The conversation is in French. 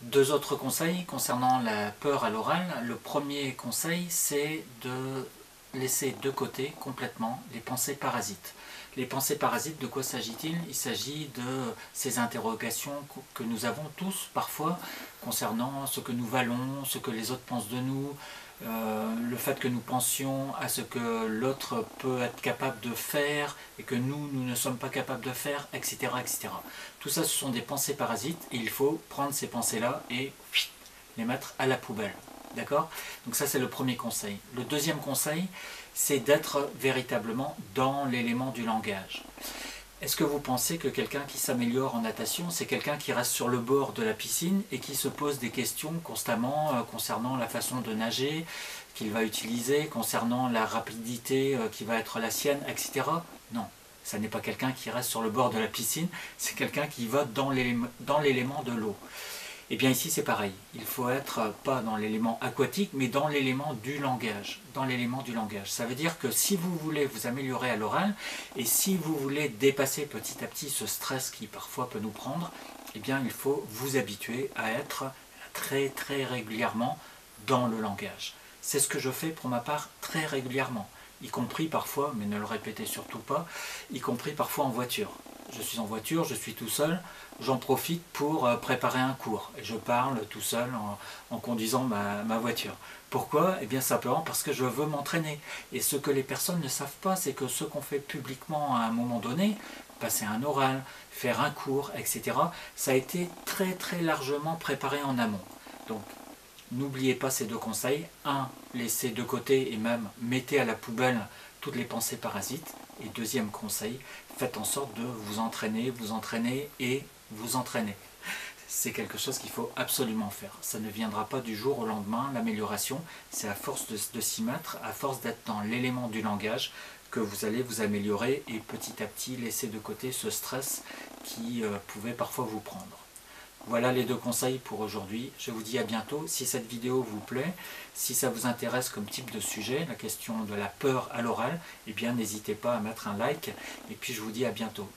Deux autres conseils concernant la peur à l'oral. Le premier conseil, c'est de laisser de côté complètement les pensées parasites. Les pensées parasites, de quoi s'agit-il? Il s'agit de ces interrogations que nous avons tous parfois concernant ce que nous valons, ce que les autres pensent de nous, le fait que nous pensions à ce que l'autre peut être capable de faire et que nous ne sommes pas capables de faire, etc., etc. Tout ça, ce sont des pensées parasites et il faut prendre ces pensées-là et les mettre à la poubelle. D'accord? Donc ça, c'est le premier conseil. Le deuxième conseil, c'est d'être véritablement dans l'élément du langage. Est-ce que vous pensez que quelqu'un qui s'améliore en natation, c'est quelqu'un qui reste sur le bord de la piscine et qui se pose des questions constamment concernant la façon de nager qu'il va utiliser, concernant la rapidité qui va être la sienne, etc. Non, ça n'est pas quelqu'un qui reste sur le bord de la piscine, c'est quelqu'un qui va dans l'élément de l'eau. Et bien ici c'est pareil, il faut être pas dans l'élément aquatique, mais dans l'élément du langage. Dans l'élément du langage. Ça veut dire que si vous voulez vous améliorer à l'oral, et si vous voulez dépasser petit à petit ce stress qui parfois peut nous prendre, eh bien il faut vous habituer à être très très régulièrement dans le langage. C'est ce que je fais pour ma part très régulièrement, y compris parfois, mais ne le répétez surtout pas, y compris parfois en voiture. Je suis en voiture, je suis tout seul, j'en profite pour préparer un cours. Et je parle tout seul en conduisant ma voiture. Pourquoi? Eh bien simplement parce que je veux m'entraîner. Et ce que les personnes ne savent pas, c'est que ce qu'on fait publiquement à un moment donné, passer un oral, faire un cours, etc., ça a été très très largement préparé en amont. Donc n'oubliez pas ces deux conseils. Un, laissez de côté et même mettez à la poubelle toutes les pensées parasites. Et deuxième conseil, faites en sorte de vous entraîner et vous entraîner. C'est quelque chose qu'il faut absolument faire. Ça ne viendra pas du jour au lendemain, l'amélioration. C'est à force de s'y mettre, à force d'être dans l'élément du langage, que vous allez vous améliorer et petit à petit laisser de côté ce stress qui pouvait parfois vous prendre. Voilà les deux conseils pour aujourd'hui. Je vous dis à bientôt. Si cette vidéo vous plaît, si ça vous intéresse comme type de sujet, la question de la peur à l'oral, eh bien n'hésitez pas à mettre un like. Et puis je vous dis à bientôt.